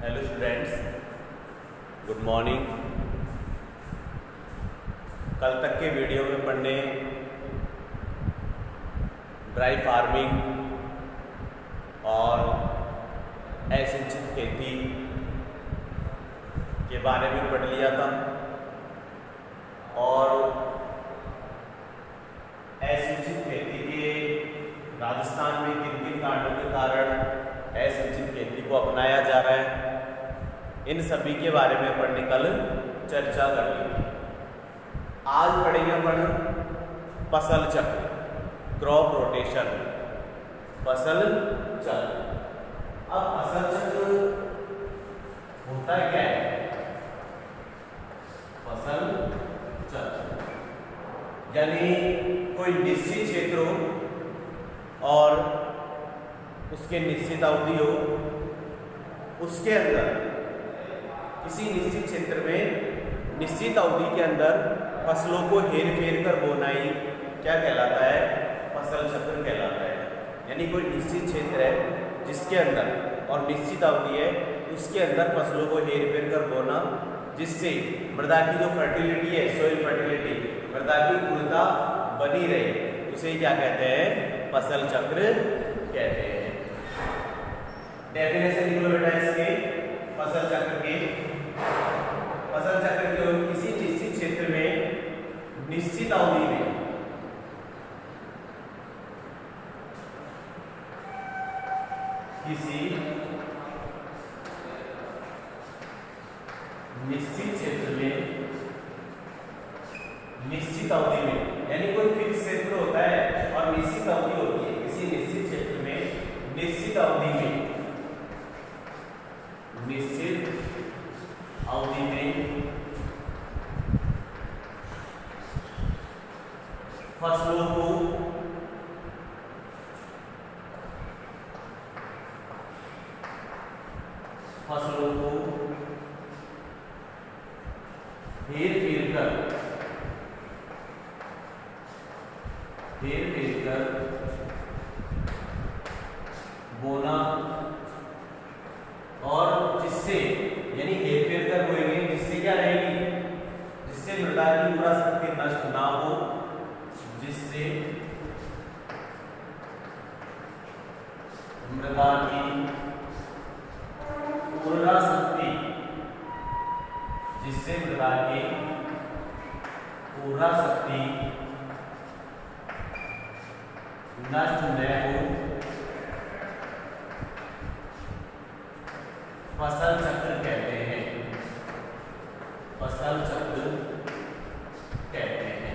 Hello students, good morning. कल तक के वीडियो में पढ़ने ड्राई फार्मिंग और असिंचित खेती के बारे में पढ़ लिया था और असिंचित खेती के राजस्थान में किन किन कारणों के कारण असिंचित खेती को अपनाया जा रहा है, इन सभी के बारे में अपन ने कल चर्चा कर ली। आज पढ़ेंगे अपन फसल चक्र, क्रॉप रोटेशन, फसल चक्र। अब फसल चक्र होता है क्या है? फसल चक्र यानी कोई निश्चित क्षेत्र हो और उसके निश्चित अवधि हो, उसके अंदर किसी निश्चित क्षेत्र में निश्चित अवधि के अंदर फसलों को हेर फेर कर बोना ही क्या कहलाता है? फसल चक्र कहलाता है। यानी कोई निश्चित क्षेत्र है जिसके अंदर और निश्चित अवधि है, उसके अंदर फसलों को हेर फेर कर बोना, जिससे मृदा की जो फर्टिलिटी है, सोइल फर्टिलिटी, मृदा की उर्वरता बनी रहे, उसे क्या कहते हैं? फसल चक्र कहते हैं। डेफिनेशन लिख लो बेटा इसके फसल चक्र के। फसल चक्र के किसी निश्चित क्षेत्र में निश्चित अवधि में किसी निश्चित क्षेत्र में निश्चित अवधि में, यानी कोई फिक्स क्षेत्र होता है और निश्चित अवधि होती है। किसी निश्चित क्षेत्र में निश्चित अवधि में फसलों को हेर फेर कर बोना, और जिससे यानी हेर फेर कर बोएंगे, जिससे क्या रहेगी? जिससे मृदा की उर्वरा शक्ति नष्ट ना हो, जिससे मृदा की उर्वरा शक्ति नष्ट न हो, फसल चक्र कहते हैं। फसल चक्र कहते हैं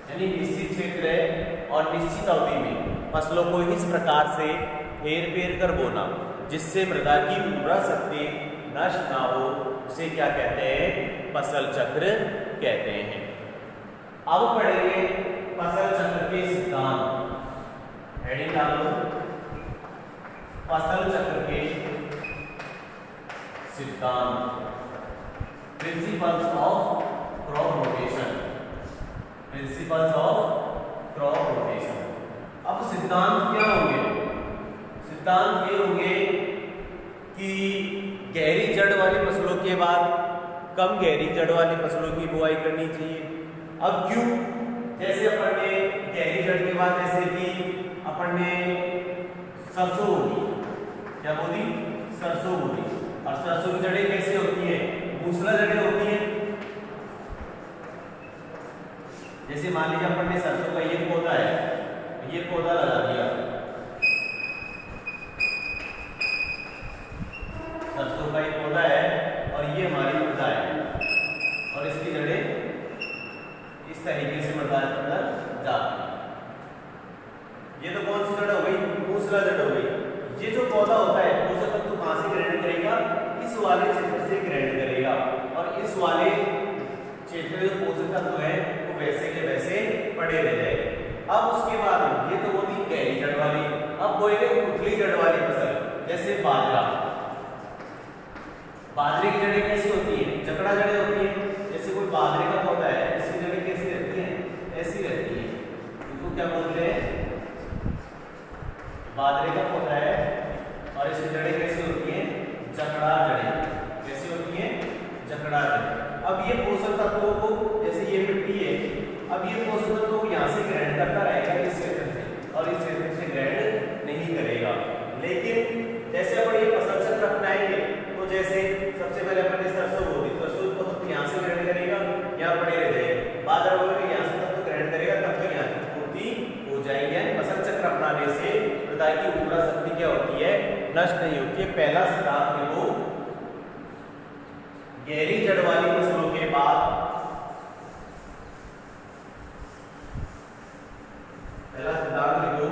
यानी निश्चित क्षेत्र है और निश्चित अवधि में फसलों को इस प्रकार से हेर फेर कर बोना, जिससे मृदा की उर्वरा शक्ति नष्ट ना हो, उसे क्या कहते हैं? फसल चक्र कहते हैं। अब पढ़ेंगे फसल चक्र के सिद्धांत। हेडिंग डालो फसल चक्र के सिद्धांत, principles of crop rotation. Principles of crop rotation. अब सिद्धांत क्या होंगे? सिद्धांत ये होंगे कि गहरी जड़ वाली फसलों के बाद कम गहरी जड़ वाली फसलों की बुआई करनी चाहिए। अब क्यों? जैसे अपन ने गहरी जड़ के बाद जैसे कि अपन ने सरसों बोली, क्या बोली? सरसों बोली। और सरसों की जड़ें कैसे होती है? मूसला जड़ें होती है। जैसे मान लीजिए अपन ने सरसों का ये पौधा है, ये पौधा लगा दिया, सरसों का एक पौधा है और ये हमारी मृदा है, और इसकी जड़ें इस तरीके से मृदा के अंदर जाती है। ये तो कौन सी जड़ हो गई? मूसला जड़ हो गई। ये जो पौधा होता है पोषक तत्व कहां से ग्रहण करेगा? इस वाले क्षेत्र से ग्रहण करेगा, और इस वाले क्षेत्र में जो पोषक तत्व है वो वैसे के वैसे पड़े रह जाएंगे। अब उसके बाद ये तो होती गहरी जड़ वाली, अब बोलेंगे उथली जड़ वाली फसल, जैसे बाजरा। बाजरे की जड़ें कैसी होती है? जकड़ा जड़ें होती है। जैसे कोई बाजरे का पौधा है, इसकी जड़ें कैसी रहती हैं? ऐसी रहती है। इसको क्या बोलते हैं? बाजरे का पौधा है और इसकी जड़ें कैसी होती हैं? देखिए पहला सिद्धांत लिखो, गहरी जड़ वाली फसलों के बाद, पहला सिद्धांत लिखो,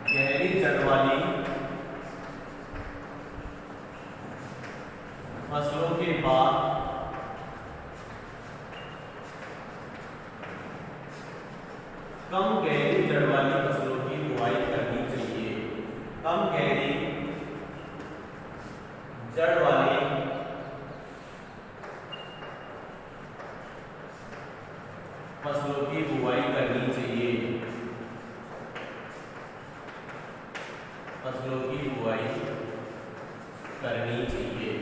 गहरी जड़ वाली फसलों के बाद कम गहरी जड़ वाली फसलों की बुआई करनी चाहिए। कम गहरी जड़ वाली फसलों की बुआई करनी चाहिए। फसलों की बुआई करनी चाहिए।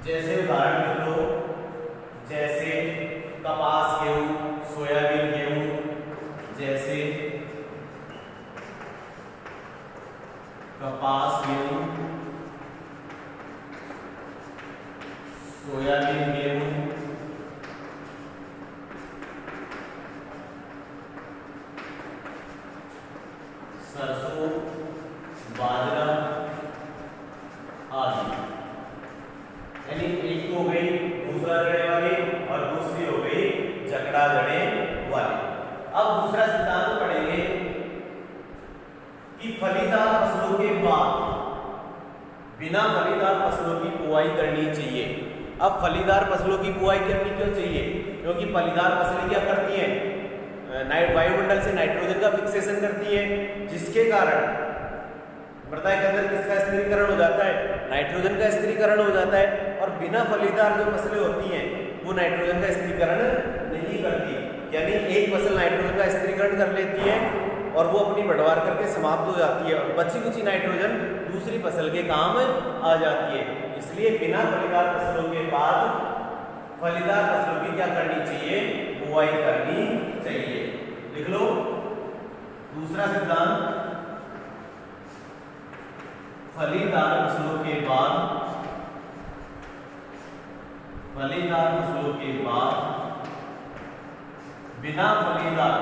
जैसे उदाहरण लिख लो, जैसे कपास गेहूं, सोयाबीन गेहूं, जैसे कपास गेहूं, सोयाबीन गेहूं, सरसों, बाजरा आदि। यानी एक तो हो गई दूसरा जड़े वाली और दूसरी हो गई जकड़ा जड़े वाली। अब दूसरा सिद्धांत पढ़ेंगे कि फलीदार फसलों के बाद बिना फलीदार फसलों की बुआई करनी चाहिए। अब फलीदार फसलों की बुआई करनी क्यों चाहिए? क्योंकि फलीदार फसलें क्या करती हैं? वायुमंडल से नाइट्रोजन का फिक्सेशन करती है, जिसके कारण मृदा के अंदर किसका स्थिरीकरण हो जाता है? नाइट्रोजन का स्थिरीकरण हो जाता है। और बिना फलीदार जो फसलें होती हैं वो नाइट्रोजन का स्थिरीकरण नहीं करती। यानी एक फसल नाइट्रोजन का स्थिरीकरण कर लेती है और वो अपनी बढ़वार करके समाप्त हो जाती है, और बची कुची नाइट्रोजन दूसरी फसल के काम आ जाती है। इसलिए बिना फलीदार फसलों के बाद फलीदार फसलों की क्या करनी चाहिए? बुआई करनी चाहिए। लिख लो दूसरा सिद्धांत, फलीदार फसलों के बाद, फलीदार फसलों के बाद बिना फलीदार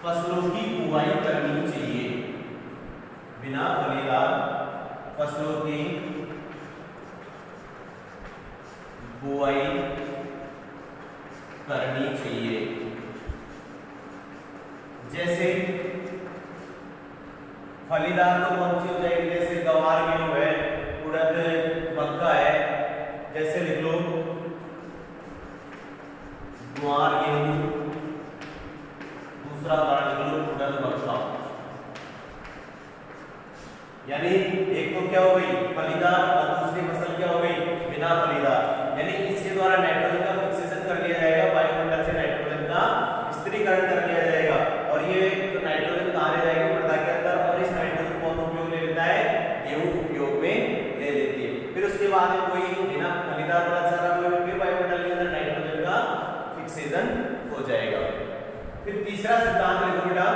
फसलों की बुआई करनी चाहिए। बिना फलीदार फसलों की बुआई करनी चाहिए। जैसे फलीदार तो कौन सी हो जाएगी? जैसे गवार गेहूं है, उड़द, मक्का है। जैसे लिख लो ग्वार गेहूं, दूसरा उदाहरण लिख लो उड़द, मक्का। यानी एक तो क्या हो गई? फलीदार, और दूसरी फसल क्या हो गई? बिना फलीदार। यानी इसके द्वारा नाइट्रोजन का फिक्सेशन कर लिया जाएगा, वायुमंडल से नाइट्रोजन का स्थिरीकरण कर लिया जाएगा, और ये तो नाइट्रोजन कहाँ ले जाएगी? मृदा के अंदर। और इस नाइट्रोजन को उपयोग ले लेता है? गेहूं उपयोग में ले लेती है। फिर उसके बाद में कोई बिना फलीदार वाला चारा फिर वायुमंडल के अंदर नाइट्रोजन का फिक्सेशन हो जाएगा। फिर तीसरा सिद्धांत लिखो बेटा,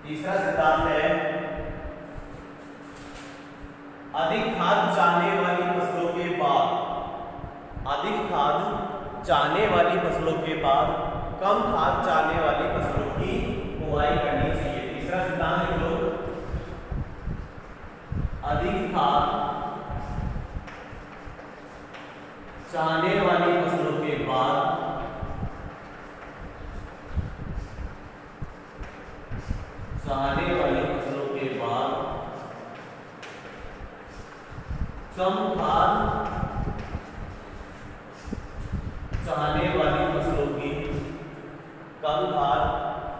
तीसरा सिद्धांत है अधिक खाद चाहने वाली फसलों के बाद, अधिक खाद चाहने वाली फसलों के बाद कम खाद चाहने वाली फसलों की बुआई करनी चाहिए। तीसरा सिद्धांत लिख लो, अधिक खाद चाहने वाली फसलों के बाद चाहने वाली फसलों के बाद कम खाद चाहने वाली फसलों की, कम खाद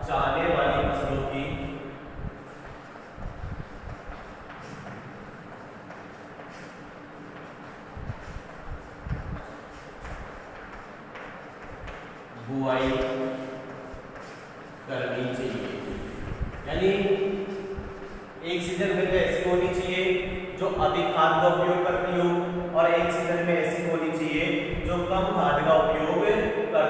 चाहने वाली फसलों की बुआई करनी चाहिए। यानी एक सीजन में तो ऐसी होनी चाहिए जो अधिक खाद का उपयोग करती हो, और एक सीजन में ऐसी होनी चाहिए जो कम खाद का उपयोग करती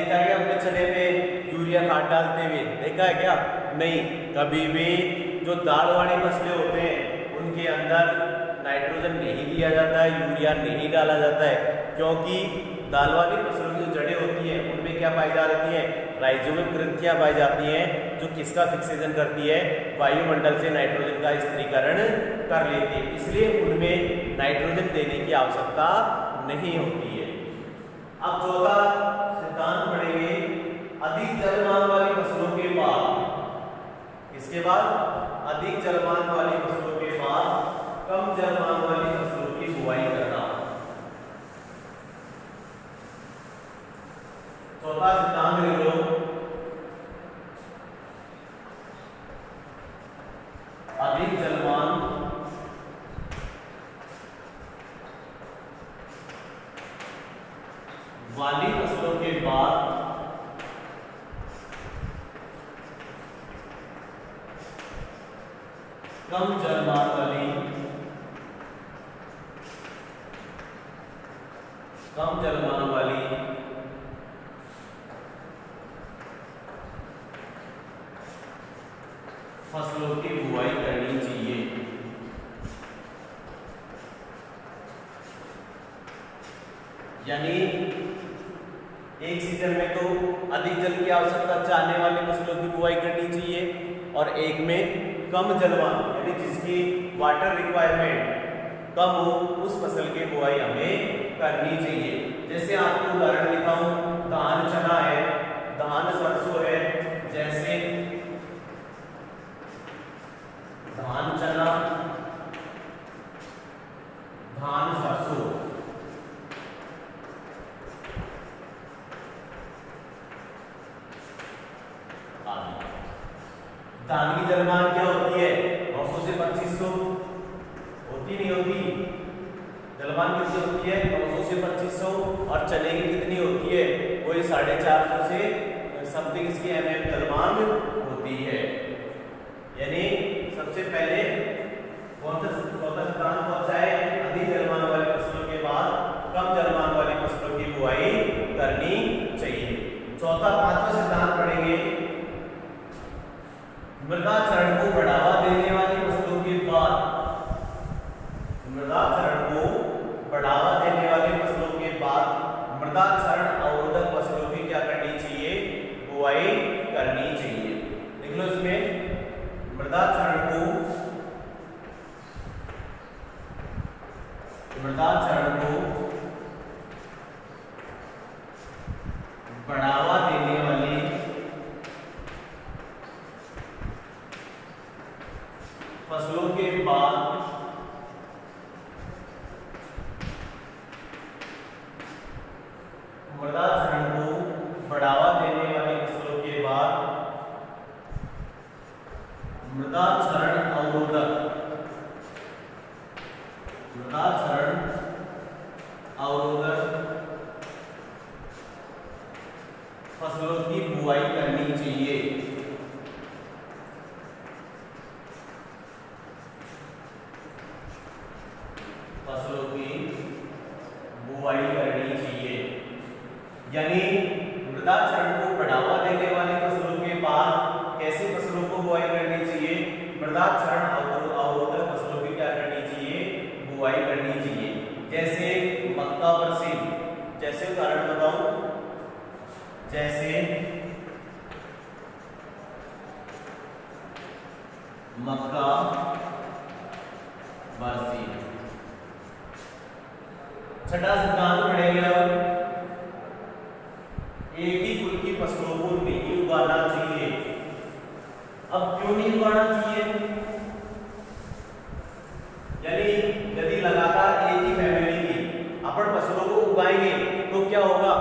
देखा है क्या अपने चने में यूरिया खाद डालते हुए? देखा है क्या? नहीं। कभी भी जो दाल वाली फसलें होते हैं उनके अंदर नाइट्रोजन नहीं दिया जाता है, यूरिया नहीं डाला जाता है, क्योंकि दाल वाली फसलों की जो जड़ें होती हैं उनमें क्या पाई जाती हैं? राइजोबियम ग्रंथियां पाई जाती हैं, जो किसका फिक्सेशन करती है? वायुमंडल से नाइट्रोजन का स्थिरीकरण कर लेती है, इसलिए उनमें नाइट्रोजन देने की आवश्यकता नहीं होती है। अब चौथा सिद्धांत पढ़ेंगे, अधिक जलमान वाली फसलों के बाद, इसके बाद अधिक जलमान वाली फसलों के बाद कम जलमान वाली फसलों की बुआई करना। चौथा सिद्धांत लिख लो, अधिक जलमान वाली फसलों के बाद कम जलमान वाली फसलों की बुआई करनी चाहिए। यानी एक सीजन में तो अधिक जल की आवश्यकता चाहने वाली फसलों की बुआई करनी चाहिए और एक में कम जलवान यानी जिसकी वाटर रिक्वायरमेंट कम हो उस फसल की बुआई हमें करनी चाहिए। जैसे आपको उदाहरण लिखा हूं, धान चना है, धान सरसों है, जैसे धान चना, धान सरसों, धान की जलमान क्या होती है? 900 से 2500 होती नहीं होती? जलमान कितनी होती है? 900 से 2500। और चने की कितनी होती है? वही 450 से समथिंग इसकी जलमान होती है। यानी सबसे पहले कौन सा चौथा सिद्धांत कौन सा है? अधिक जलमान वाली फसलों के बाद कम जलमान वाली फसलों की बुआई करनी चाहिए। पांचवा सिद्धांत पढ़ेंगे, मृदा चरण को बढ़ावा देने वाली फसलों के बाद, मृदा चरण को बढ़ावा देने वाली फसलों के बाद मृदा चरण अवरोधक फसलों की क्या करनी चाहिए? बुआई करनी चाहिए। देख लो इसमें, मृदा चरण को बढ़ावा देने वाली फसलों के बाद मृदा चरण को बढ़ावा देने वाली फसलों के बाद मृदा चरण अवरोधक फसलों की बुआई करनी चाहिए। फसलों की बुआई करनी चाहिए, यानी मृदा चरण को बढ़ावा देने वाली फसलों के बाद कैसी फसलों को बुआई करनी चाहिए? मृदा चरण अवरोधक फसलों की क्या करनी चाहिए? बुआई करनी चाहिए। जैसे मक्का बरसीम, जैसे उदाहरण बताऊं, जैसे मक्का बरसीम। छठा सिद्धांत पढ़ेंगे अब, एक ही कुल की फसलों को नहीं उगाना चाहिए। अब क्यों नहीं उगाना चाहिए? यानी यदि लगातार एक ही फैमिली की अपन फसलों को उगाएंगे तो क्या होगा?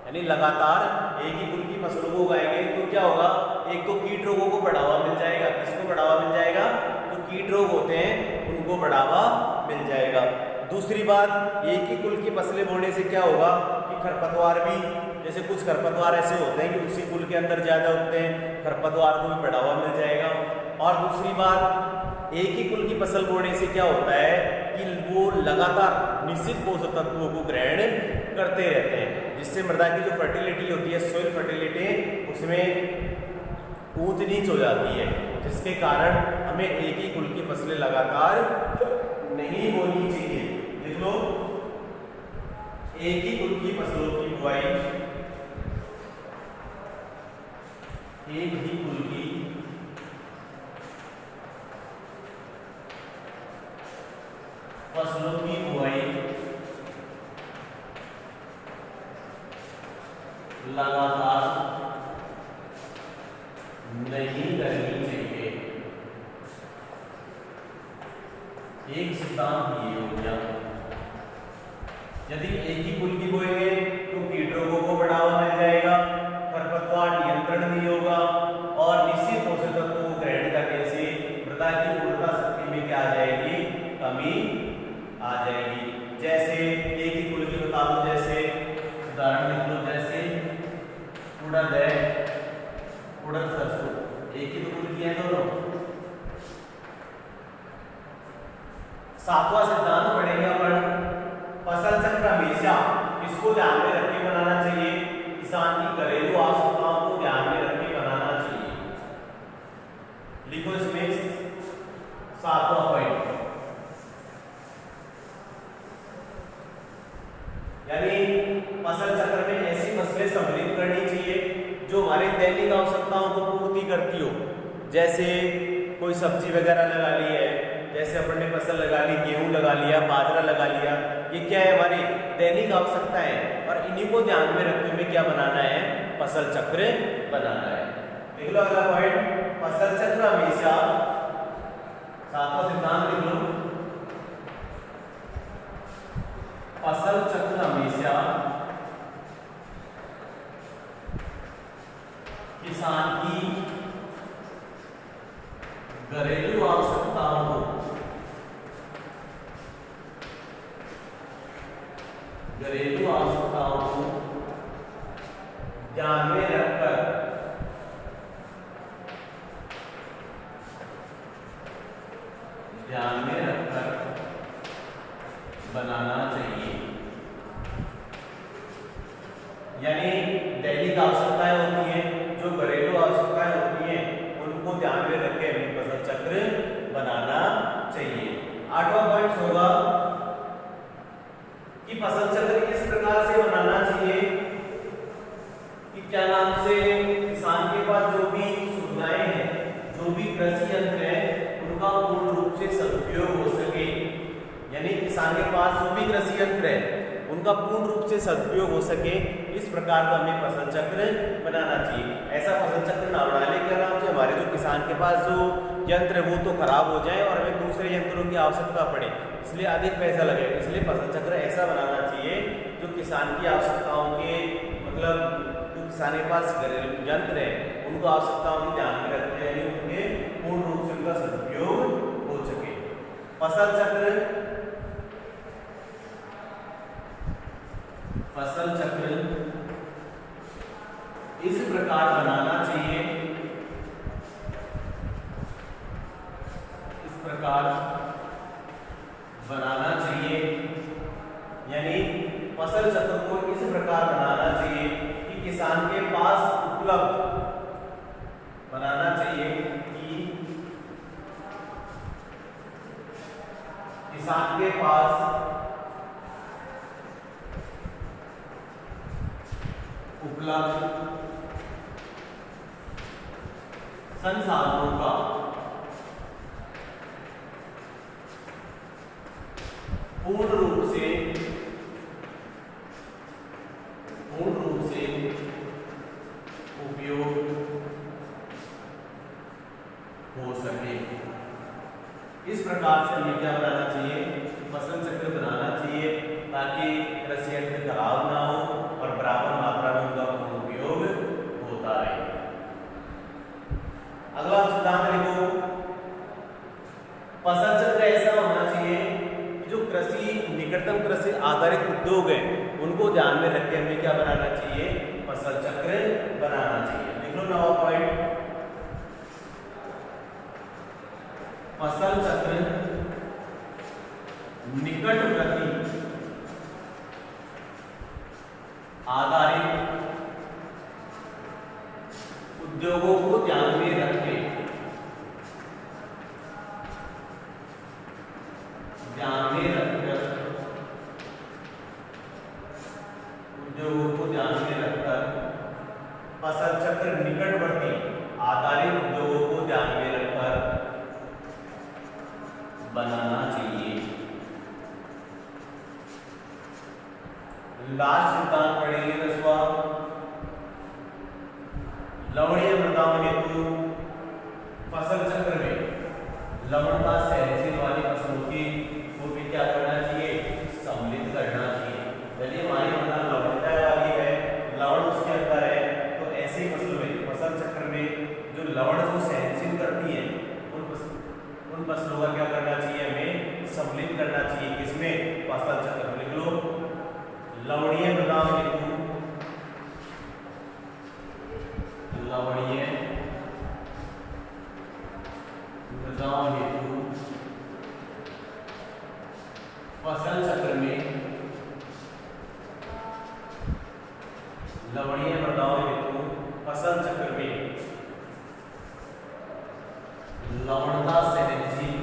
यानी लगातार एक ही कुल की फसलों को उगाएंगे तो क्या होगा? एक तो कीट रोगों को बढ़ावा मिल जाएगा। किसको बढ़ावा मिल जाएगा? जो कीट रोग होते हैं उनको बढ़ावा मिल जाएगा। दूसरी बात, एक ही कुल की फसलें बोने से क्या होगा कि खरपतवार भी, जैसे कुछ खरपतवार ऐसे होते हैं कि उसी कुल के अंदर ज्यादा उगते हैं, खरपतवार को भी बढ़ावा मिल जाएगा। और दूसरी बात, एक ही कुल की फसल बोने से क्या होता है कि वो लगातार निश्चित पोषक तत्वों को ग्रहण करते रहते हैं, जिससे मृदा की जो फर्टिलिटी होती है ऊंच नीच हो जाती है, जिसके कारण हमें एक ही कुल की फसलें लगातार नहीं बोनी चाहिए। देख लो, एक ही कुल की फसलों की बुआई, एक ही कुल की फसलों की बुआई लगातार नहीं करनी चाहिए। एक सिद्धांत ये हो गया। यदि एक ही कुल की बोएंगे तो कीट रोगों को बढ़ावा मिल जाएगा, खरपतवार नियंत्रण नहीं होगा और निश्चित पोषक तत्वों को ग्रहण करने से मृदा की उर्वरता शक्ति में क्या आ जाएगी, कमी आ जाएगी। जैसे एक ही कुल की बता दो, जैसे उदाहरण लिख लो, जैसे उड़द है, उड़द सरसों, एक ही तो कुल की है दोनों। सातवां सिद्धांत पढ़ेंगे अपन, फसल चक्र हमेशा इसको ध्यान में रख के बनाना चाहिए, किसान की घरेलू आवश्यकताओं को ध्यान में रख के बनाना चाहिए। लिखो इसमें सातवां पॉइंट, यानी फसल चक्र में ऐसी फसलें सम्मिलित करनी चाहिए जो हमारे दैनिक आवश्यकताओं को पूर्ति करती हो। जैसे कोई सब्जी वगैरह लगा ली है, जैसे अपन ने फसल लगा ली, गेहूं लगा लिया, बाजरा लगा लिया, ये क्या है, हमारी दैनिक आवश्यकता है और इन्हीं को ध्यान में रखते हुए क्या बनाना है, फसल चक्र बनाना है। देख लो अगला पॉइंट, फसल चक्र हमेशा, सातवां सिद्धांत लिख लो, फसल चक्र हमेशा किसान की घरेलू आवश्यकताओं को ध्यान में रखकर बनाना चाहिए। यानी दैनिक आवश्यकताएं होती हैं, जो घरेलू आवश्यकताएं होती हैं, उनको ध्यान में रख के हमें फसल चक्र बनाना चाहिए। आठवां पॉइंट होगा कि फसल चक्र इस प्रकार से बनाना चाहिए कि क्या नाम से किसान के पास जो भी सुविधाएं हैं, जो भी कृषि यंत्र है, उनका पूर्ण रूप से सदुपयोग हो सके। यानी किसान के पास जो भी कृषि यंत्र है उनका पूर्ण रूप से सदुपयोग हो सके, इस प्रकार का हमें फसल चक्र बनाना चाहिए। ऐसा फसल चक्र ना बना ले क्या नाम से हमारे जो किसान के पास जो यंत्र है वो तो खराब हो जाए और हमें दूसरे यंत्रों की आवश्यकता पड़े, इसलिए अधिक पैसा लगे। इसलिए फसल चक्र ऐसा बनाना चाहिए जो किसान की आवश्यकताओं के, मतलब जो किसान के पास घरेलू यंत्र है उनको आवश्यकताओं को ध्यान में रखते हैं, उनके पूर्ण रूप से उनका सदुपयोग हो सके। फसल चक्र इस प्रकार बनाना चाहिए, इस प्रकार बनाना चाहिए, यानी फसल चक्र को इस प्रकार बनाना चाहिए कि किसान के पास उपलब्ध बनाना चाहिए कि किसान के पास उपलब्ध संसाधनों का पूर्ण रूप से उपयोग हो सके। इस प्रकार से हमें क्या बनाना चाहिए, फसल चक्र बनाना चाहिए, ताकि कृषि यंत्र खराब ना हो और बराबर मात्रा में उनका पूर्ण उपयोग होता रहे। अगला सिद्धांत लिखो, फसल चक्र ऐसा होना चाहिए कि जो कृषि निकटतम कृषि आधारित उद्योग है उनको ध्यान में रख के हमें क्या बनाना चाहिए, फसल चक्र बनाना चाहिए। लिख लो 9वां पॉइंट, फसल चक्र निकटवर्ती आधारित उद्योगों को ध्यान में लास्ट सिद्धांत पढ़ेंगे 10वां, लवणीय मृदाओं हेतु फसल चक्र में लवणता सहनशील वाली फसलों की को भी क्या करना चाहिए, सम्मिलित करना चाहिए। चलिए हमारी मृदा लवणता वाली है, लवण उसके अंदर है, तो ऐसी फसलों में फसल चक्र में जो लवण को सहनशील करती है उन फसलों का क्या करना चाहिए, हमें सम्मिलित करना चाहिए। किसमें, फसल चक्र में। लिख लो, लवणीय मृदाओं हेतु लवणीय मृदाओं हेतु फसल चक्र में लवणीय मृदाओं हेतु फसल चक्र में लवणता सहनशील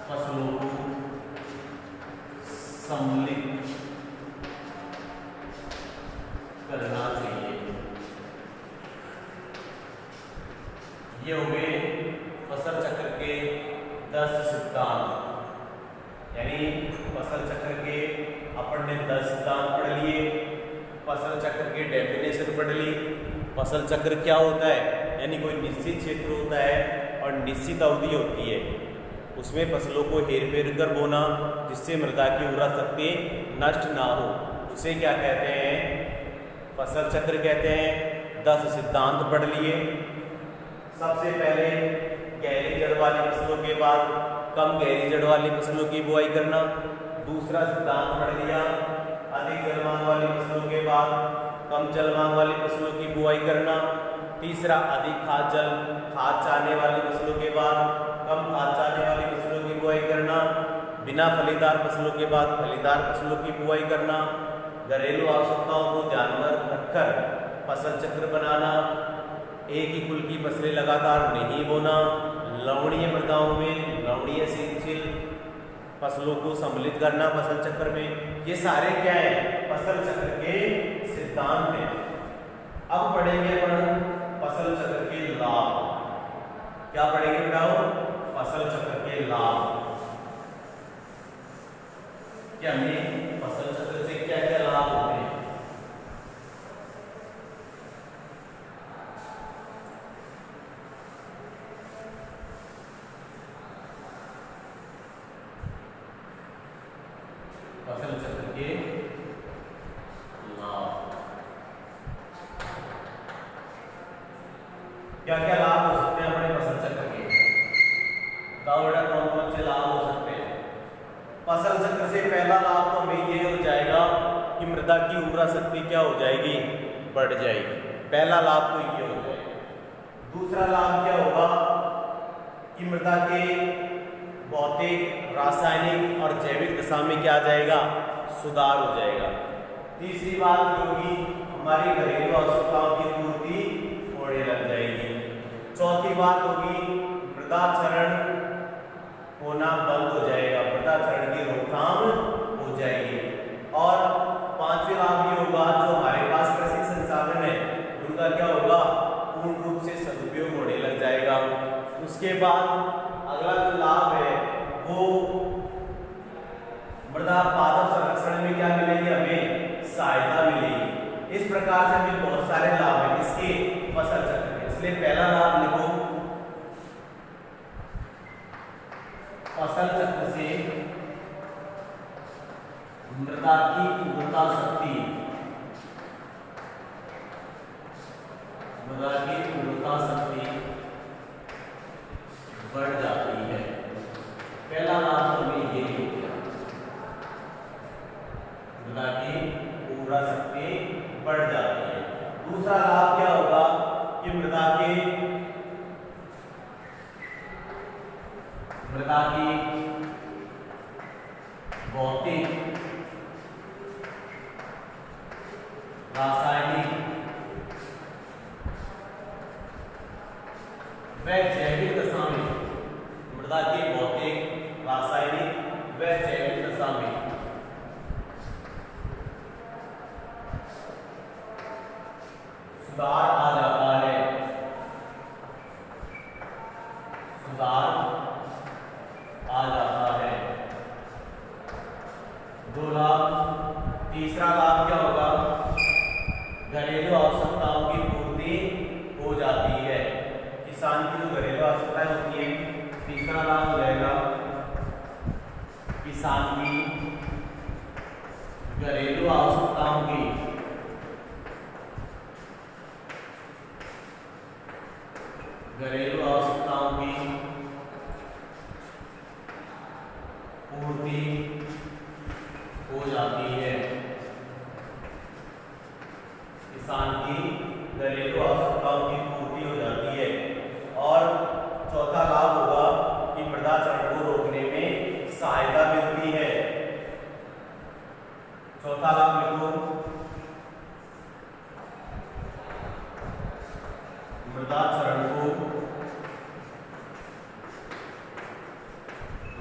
फसलों को सम्मिलित करना चाहिए। ये हो गए फसल चक्र के 10 सिद्धांत। यानी फसल चक्र के अपन ने 10 सिद्धांत पढ़ लिए, फसल चक्र की डेफिनेशन पढ़ ली। फसल चक्र क्या होता है, यानी कोई निश्चित क्षेत्र होता है और निश्चित अवधि होती है, उसमें फसलों को हेर फेर कर बोना जिससे मृदा की उर्वरा शक्ति नष्ट ना हो, उसे क्या कहते हैं, फसल चक्र कहते हैं। 10 सिद्धांत पढ़ लिए। सबसे पहले गहरी जड़ वाली फसलों के बाद कम गहरी जड़ वाली फसलों की बुआई करना। दूसरा सिद्धांत पढ़ लिया, अधिक जलमांग वाली फसलों के बाद कम जलमांग वाली फसलों की बुआई करना। तीसरा, अधिक खाद चाहने वाली फसलों के बाद कम खाद चाहने वाली फसलों की बुआई करना। बिना फलीदार फसलों के बाद फलीदार फसलों की बुआई करना। घरेलू आवश्यकताओं को ध्यान में रखकर फसल चक्र बनाना। एक ही कुल की फसलें लगातार नहीं बोना। लवणीय मृदाओं में लवणीय सहनशील फसलों को सम्मिलित करना फसल चक्र में। ये सारे क्या है, फसल चक्र के सिद्धांत हैं। अब पढ़ेंगे अपन फसल चक्र के लाभ। क्या पढ़ेंगे बताओ, फसल चक्र के लाभ। क्या हमें फसल चक्र से क्या क्या लाभ होते हैं। फसल चक्र के लाभ, क्या क्या लाभ हो सकते हैं अपने फसल चक्र के, बताओ बेटा कौन कौन से लाभ हो सकते हैं। फसल चक्र से पहला लाभ तो हमें ये हो जाएगा कि मृदा की उर्वरा शक्ति क्या हो जाएगी, बढ़ जाएगी। पहला लाभ तो ये हो जाएगा। दूसरा लाभ क्या होगा कि मृदा के भौतिक, रासायनिक और जैविक दशा में क्या आ जाएगा, सुधार हो जाएगा। तीसरी बात होगी हमारी घरेलू आवश्यकताओं की पूर्ति होने लग जाएगी। चौथी बात होगी मृदा क्षरण होना बंद हो जाएगा, मृदा क्षरण की रोकथाम हो जाएगी। और पांचवी लाभ ये होगा जो हमारे पास कृषि संसाधन है उनका क्या होगा, पूर्ण रूप से सदुपयोग होने लग जाएगा। उसके बाद अगला जो लाभ है वो मृदा पादप संरक्षण में क्या मिलेगी, हमें सहायता मिलेगी। इस प्रकार से हमें बहुत सारे लाभ हैं इसके फसल चक्र में। इसलिए पहला लाभ लिखो, फसल चक्र से मृदा की उर्वरता शक्ति, मृदा की उर्वरता शक्ति बढ़ जाती है। पहला लाभ तो हमें यही हो गया, मृदा की उर्वरा शक्ति बढ़ जाती है। दूसरा लाभ क्या होगा कि मृदा की भौतिक, रासायनिक व जैविक दशा में, मृदा की भौतिक, रासायनिक व जैविक दशा में सुधार आ जाता है। सुधार आ जाता है। 2 लाभ। तीसरा लाभ क्या होगा? घरेलू आवश्यकताओं की पूर्ति हो जाती है। किसान की जो घरेलू आवश्यकताएं होती है, तीसरा लाभ हो जाएगा किसान की घरेलू आवश्यकताओं की पूर्ति हो जाती है। किसान की घरेलू आवश्यकताओं की पूर्ति हो जाती है। और चौथा लाभ होगा कि मृदा क्षरण को रोकने में सहायता मिलती है। चौथा लाभ लिखो, मृदा क्षरण को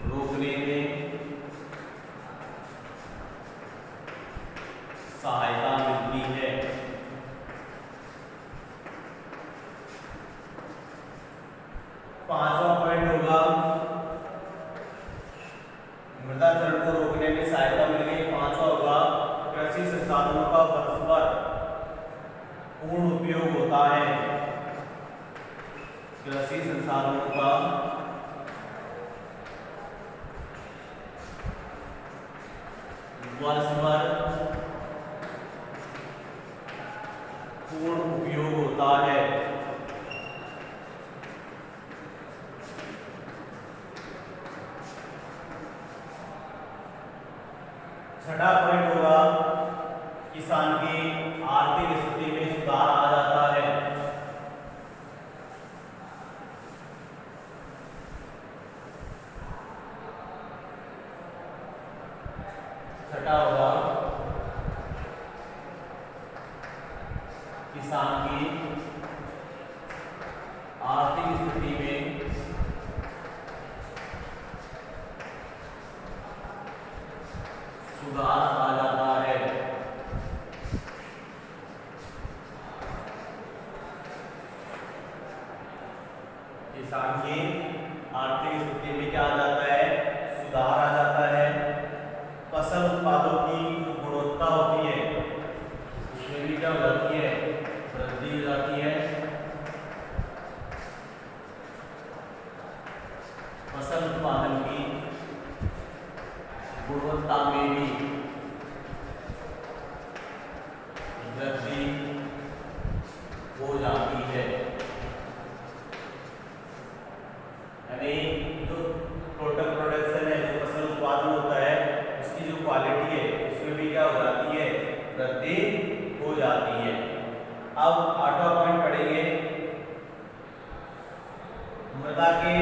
रोकने में सहायता मिलती है। पांचवा पॉइंट होगा, मृदा क्षरण को रोकने में सहायता मिल गई। पांचवा होगा कृषि संसाधनों का परस्पर पूर्ण उपयोग होता है। कृषि संसाधनों का परस्पर पूर्ण उपयोग होता है। छठा पॉइंट होगा किसान की आर्थिक स्थिति में सुधार आ जाता है। छठा होगा किसान की आर्थिक स्थिति में सुधार आ जाता है। किसान की आर्थिक स्थिति में क्या आ जाता है? सुधार आ जाता है। फसल उत्पादों की गुणवत्ता होती है, उसमें भी क्या हो जाती है? वृद्धि हो जाती है। फसल उत्पादन की गुणवत्ता में भी वृद्धि हो जाती है। यानी जो टोटल प्रोडक्शन है, जो फसल उत्पादन होता है, उसकी जो क्वालिटी है उसमें भी क्या हो जाती है? वृद्धि हो जाती है। अब 8वां पॉइंट पढ़ेंगे, मृदा के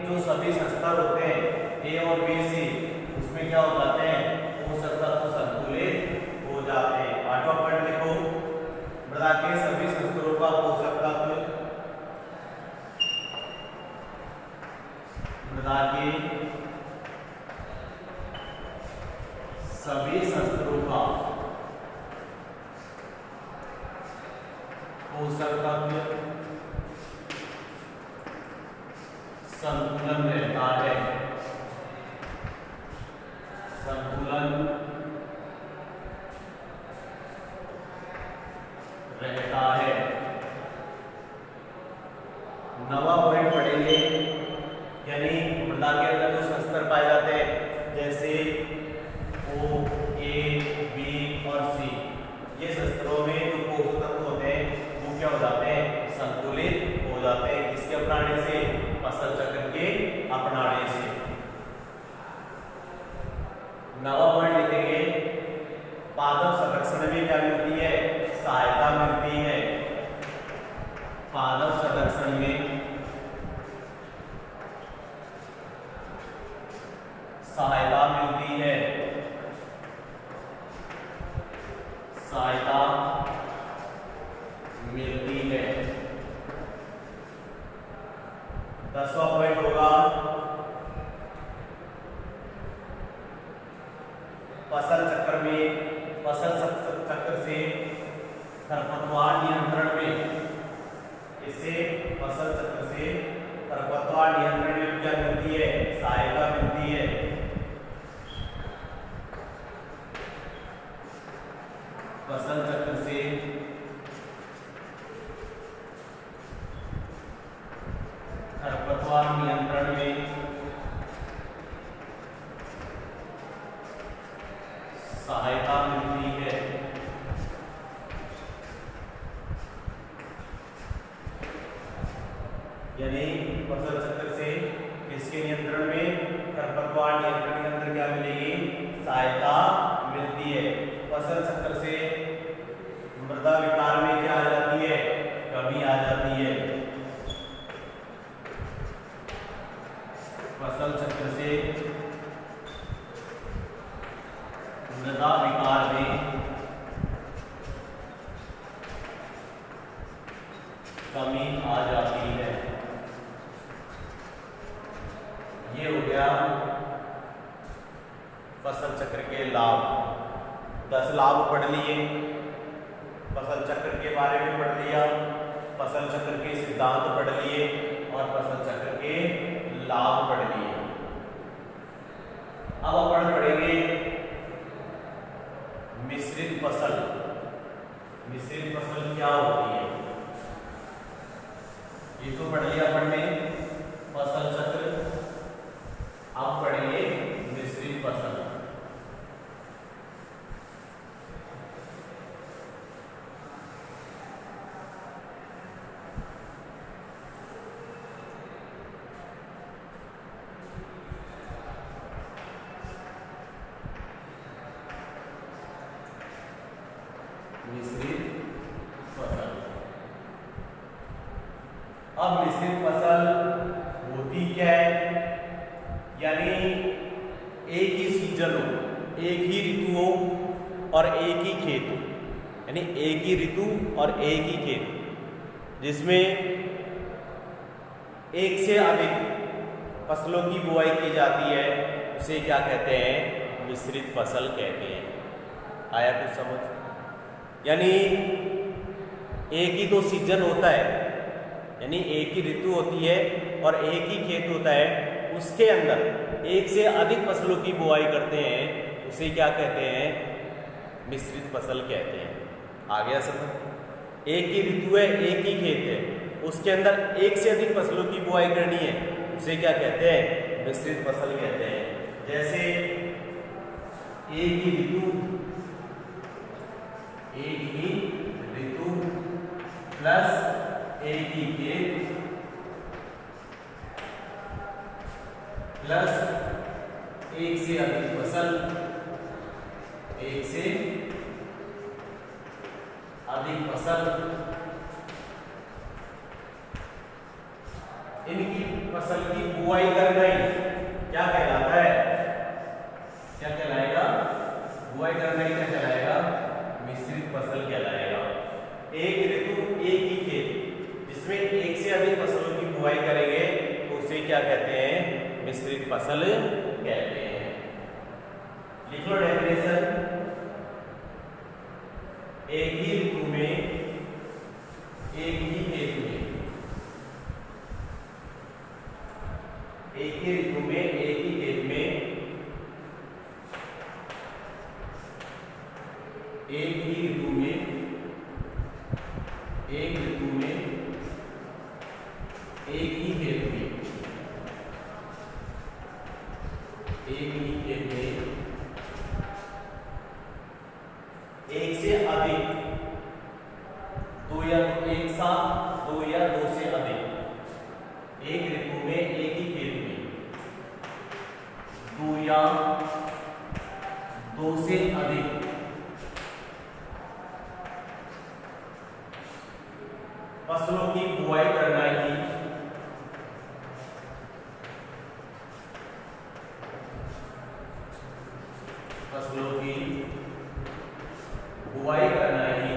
जो सभी स्तर होते हैं ए और बी सी, उसमें क्या हो जाते हैं? पोषक तत्व संतुलित हो जाते हैं। 8वां पॉइंट लिखो, मृदा के सभी स्तरों का पोषक तत्व, मृदा के सभी स्तरों का पोषक तत्व संतुलन रहता है। संतुलन रहता है। 9वां पॉइंट पढ़ेंगे, यानी मृदा के अंदर जो संस्तर पाए जाते हैं, जैसे ओ, ए, बी और सी, ये संस्तरों में जो पोषक तत्व होते हैं वो क्या हो जाते हैं? संतुलित हो जाते हैं। किसके अपनाने से? फसल चक्र के अपनाने से। 9वां पॉइंट लिखेंगे, पादप संरक्षण में क्या मिलती है? सहायता मिलती है। पादप संरक्षण में सहायता मिलती है। सहायता मिलती है। 10वां पॉइंट होगा, फसल चक्र से खरपतवार नियंत्रण में, इससे फसल चक्र से खरपतवार नियंत्रण में नियंत्रण में सहायता मिलती है। यानी फसल चक्र से किसके नियंत्रण में, खरपतवार नियंत्रण के अंदर क्या मिलेगी, सहायता मिलती है। फसल चक्र से मृदा विकार में क्या आ जाती है, कमी आ जाती है। फसल चक्र से मृदा विकार में कमी आ जाती है। ये हो गया फसल चक्र के लाभ। 10 लाभ पढ़ लिए, फसल चक्र के बारे में पढ़ लिया, फसल चक्र के सिद्धांत पढ़ लिए और फसल चक्र के लाभ पढ़ लिए। अब अपन पढ़ेंगे मिश्रित फसल। मिश्रित फसल क्या होती है, ये तो पढ़ लिया अपन ने फसल चक्र। अब पढ़ेंगे मिश्रित फसल। मिश्रित फसल। अब मिश्रित फसल होती क्या है, यानी एक ही सीजन हो, एक ही ऋतु हो और एक ही खेत हो, यानी एक ही ऋतु और एक ही खेत जिसमें एक से अधिक फसलों की बुआई की जाती है, उसे क्या कहते हैं, मिश्रित फसल कहते हैं। आया कुछ समझ? यानी एक ही तो सीजन होता है, यानी एक ही ऋतु होती है और एक ही खेत होता है, उसके अंदर एक से अधिक फसलों की बुआई करते हैं, उसे क्या कहते हैं, मिश्रित फसल कहते हैं। आ गया समझ? एक ही ऋतु है, एक ही खेत है, उसके अंदर एक से अधिक फसलों की बुआई करनी है, उसे क्या कहते हैं, मिश्रित फसल कहते हैं। जैसे एक ही ऋतु प्लस एक ही खेत प्लस एक से अधिक फसल, एक से अधिक फसल, इनकी फसल की बुआई करना ही क्या कहलाता है, क्या कहलाएगा, बुआई करना ही क्या कहलाएगा, मिश्रित फसल कहलाएगा। एक ऋतु एक ही खेत जिसमें एक से अधिक फसलों की बुआई करेंगे तो उसे क्या कहते हैं, मिश्रित फसल कहते हैं। लिखो डेफिनेशन, एक ही ऋतु में एक ही खेत में, एक ही ऋतु में एक ही खेत में एक ही ऋतु में एक ऋतु में एक ही खेत में एक ही खेत में एक से अधिक, दो या एक साथ, दो या दो से अधिक, एक ऋतु में एक ही खेत में दो या दो से अधिक फसलों की बुआई करना ही फसलों की बुआई करना ही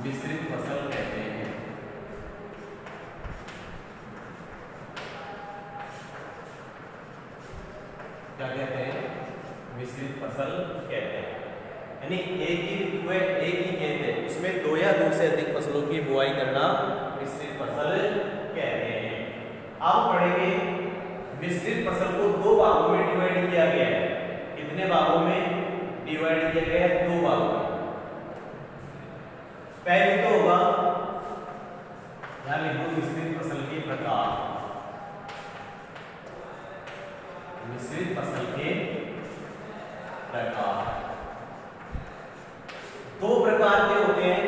मिश्रित फसल कहते हैं। क्या कहते हैं, मिश्रित फसल कहते हैं। यानी एक ही ऋतु है, एक ही खेत है, उसमें दो या दो से अधिक फसलों की बुआई करना मिश्रित फसल कहते हैं। अब पढ़ेंगे मिश्रित फसल को दो भागों में डिवाइड किया गया है। कितने भागों में डिवाइड किया गया है, दो भागों में। पहले तो होगा यानी मिश्रित फसल के प्रकार, मिश्रित फसल के प्रकार दो प्रकार के होते हैं।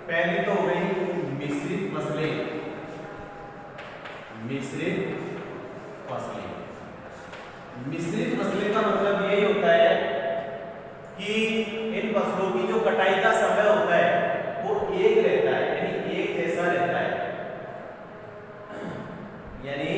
पहली तो हो गई मिश्रित फसलें, मिश्रित फसलें। मिश्रित फसलें का मतलब यही होता है कि इन फसलों की जो कटाई का समय होता है वो एक रहता है, यानी एक जैसा रहता है। यानी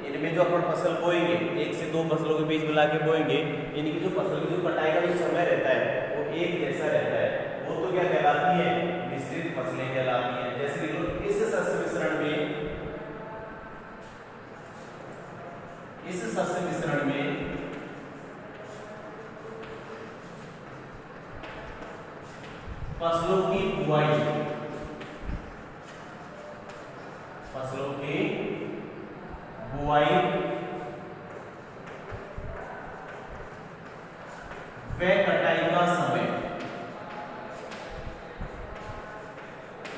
इनमें जो अपन फसल बोएंगे, एक से दो फसलों के बीच मिला के बोएंगे, इनकी जो फसल की जो कटाई का जो समय रहता है वो एक जैसा रहता है। वो तो क्या कहलाती है? मिश्रित फसलें कहलाती हैं। जैसे इस शस्य मिश्रण में, इस शस्य मिश्रण में फसलों की बुआई, फसलों की बुआई व कटाई का समय,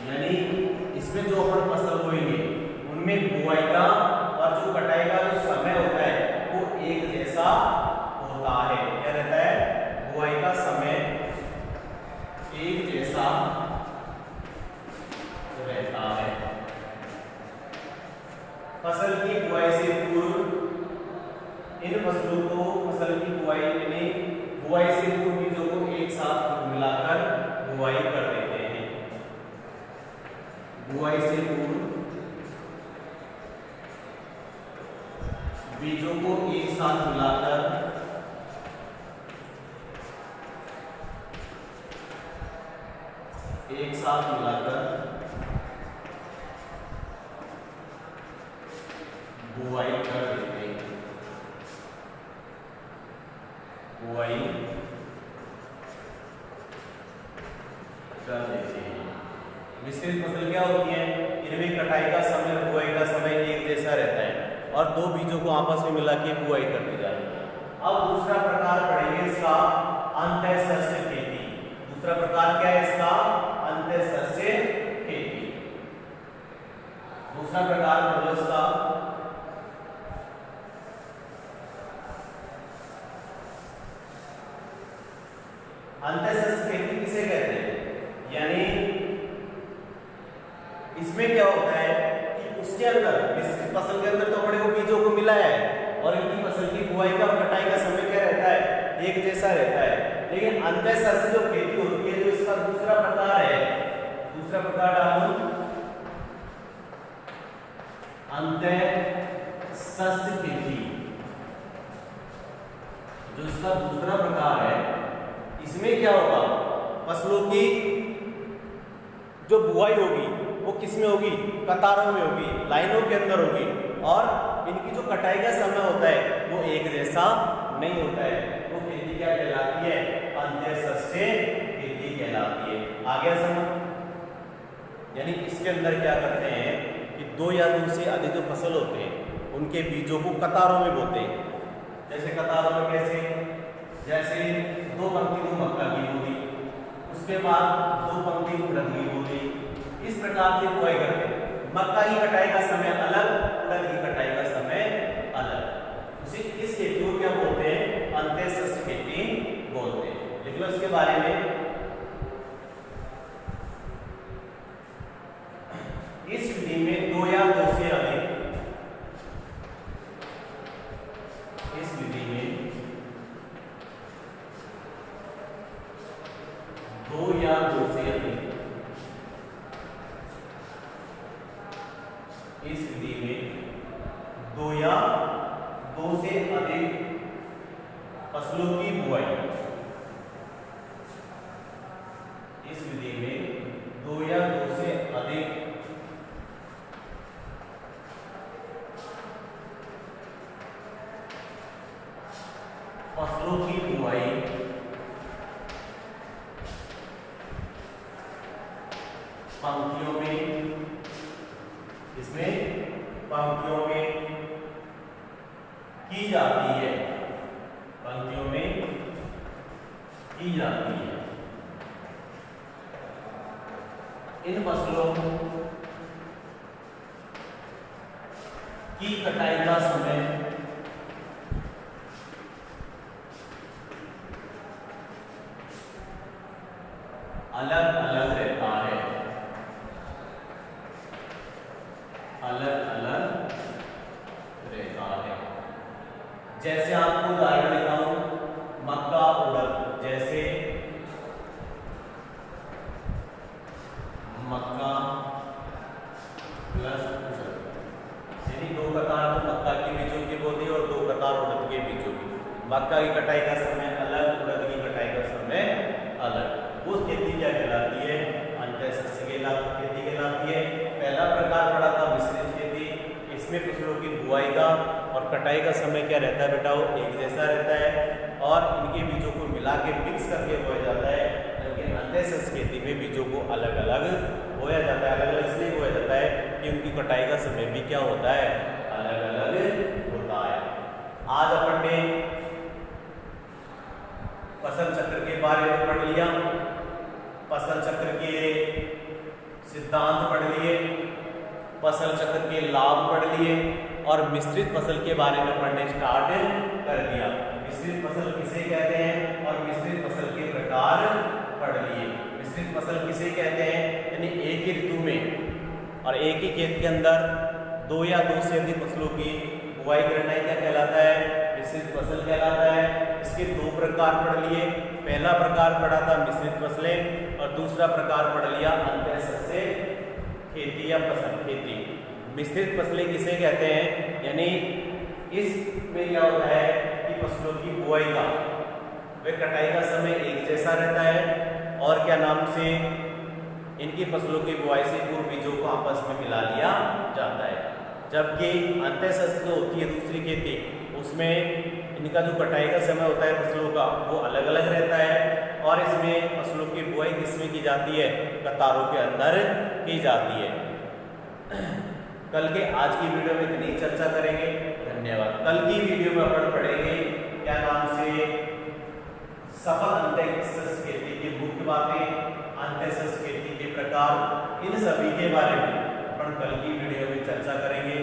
यानी इसमें जो अपन फसल बोएंगे उनमें बुआई का और जो कटाई का जो समय होता है वो एक जैसा होता है। क्या रहता है? बुआई का समय एक जैसा रहता है। फसल की बुआई से पूर्व इन फसलों को, फसल की बुआई यानी बुआई से पूर्व बीजों को एक साथ मिलाकर बुआई कर देते हैं। बुआई से पूर्व बीजों को एक साथ मिलाकर बुआई कर देते हैं। बुआई कर देते हैं। मिश्रित फसल क्या होती है? इनमें कटाई का समय और बुआई का समय एक जैसा रहता है और दो बीजों को आपस में मिला के बुआई कर दी जाती है। अब दूसरा प्रकार पढ़ेंगे इसका, अंतःशस्य खेती। दूसरा प्रकार क्या है इसका? अंतःशस्य खेती। दूसरा प्रकार पढ़ो इसका अंतःशस्य खेती किसे कहते हैं? यानी इसमें क्या होता है कि उसके अंदर, मिश्रित फसल के अंदर तो अपने को बीजों को मिलाया है और इनकी फसल की बुआई का और कटाई का समय क्या रहता है? एक जैसा रहता है। लेकिन अंतःशस्य जो खेती होती है, जो इसका दूसरा प्रकार है, दूसरा प्रकार डालो अंतःशस्य खेती। जो इसका दूसरा प्रकार है, इसमें क्या होगा? फसलों की जो बुआई होगी वो किसमें होगी? कतारों में होगी, लाइनों के अंदर होगी और इनकी जो कटाई का समय होता है वो एक जैसा नहीं होता है। वो खेती क्या कहलाती है? अंतःशस्य खेती कहलाती है। आगे समझ, यानी इसके अंदर क्या करते हैं कि दो या दो से अधिक जो फसल होते हैं उनके बीजों को कतारों में बोते हैं। जैसे कतारों में कैसे? जैसे दो पंक्ति को मक्का की बो दी, उसके बाद दो पंक्ति उड़द की बो दी, इस प्रकार से बुआई करते हैं। मक्का की कटाई का समय अलग, उड़द की कटाई का समय अलग। इस खेती को क्या बोलते हैं? अंतःशस्य खेती बोलते हैं। लिख लो इसके बारे में। इस विधि में दो या दो से अधिक, इस विधि में दो या दो से अधिक, इस विधि में दो या दो से अधिक फसलों की बुआई, इस विधि में दो या दो से अधिक फसलों की बुआई पंक्तियों में, इसमें पंक्तियों में की जाती है, पंक्तियों में की जाती है। इन फसलों की कटाई का समय अलग अलग रहता है, अलग अलग रहता है। जैसे आपको उदाहरण देता हूं, मक्का, उड़द। जैसे मक्का प्लस उड़द, यानी 2 कतार तो मक्का के बीजों की बो दी और 2 कतार उड़द के बीजों की। मक्का की कटाई का समय अलग, उड़द की कटाई का समय अलग। वो खेती क्या कहलाती है? अंतःसस्य खेती कहलाती है। पहला प्रकार पड़ा था मिश्रित खेती। इसमें फसलों की बुआई का और कटाई का समय क्या रहता है बेटा? वो एक जैसा रहता है और इनके बीजों को मिला के मिक्स करके बोया जाता है। लेकिन अंतःसस्य खेती में बीजों को अलग अलग बोया जाता है। अलग अलग इसलिए बोया जाता है कि उनकी कटाई का समय भी क्या होता है? अलग अलग होता है। आज अपन ने फसल चक्र के बारे में पढ़ लिया, फसल चक्र के सिद्धांत पढ़ लिए, फसल चक्र के लाभ पढ़ लिए और मिश्रित फसल के बारे में पढ़ने स्टार्ट कर दिया। मिश्रित फसल किसे कहते हैं और मिश्रित फसल के प्रकार पढ़ लिए। मिश्रित फसल किसे कहते हैं? यानी एक ही ऋतु में और एक ही खेत के अंदर 2 या 2 से अधिक फसलों की बुआई करना ही क्या कहलाता है? मिश्रित फसल कहलाता है। इसके 2 प्रकार पढ़ लिए। पहला प्रकार पढ़ा था मिश्रित फसलें और दूसरा प्रकार पढ़ लिया अंतःसस्य खेती या फसल खेती। मिश्रित फसलें किसे कहते हैं? यानी इसमें क्या होता है कि फसलों की बुआई का व कटाई का समय एक जैसा रहता है और क्या नाम से इनकी फसलों की बुआई से पूर्व बीजों को आपस में मिला लिया जाता है। जबकि अंतःसस्य जो होती है दूसरी खेती, उसमें इनका जो कटाई का समय होता है फसलों का वो अलग अलग रहता है और इसमें फसलों की बुआई किसमें की जाती है? कतारों के अंदर की जाती है। कल के आज की वीडियो में इतनी चर्चा करेंगे। धन्यवाद। कल की वीडियो में अपन पढ़ेंगे क्या नाम से सफल अंतःसस्य खेती की मुख्य बातें, अंतःसस्य खेती के प्रकार, इन सभी के बारे में अपन कल की वीडियो में चर्चा करेंगे।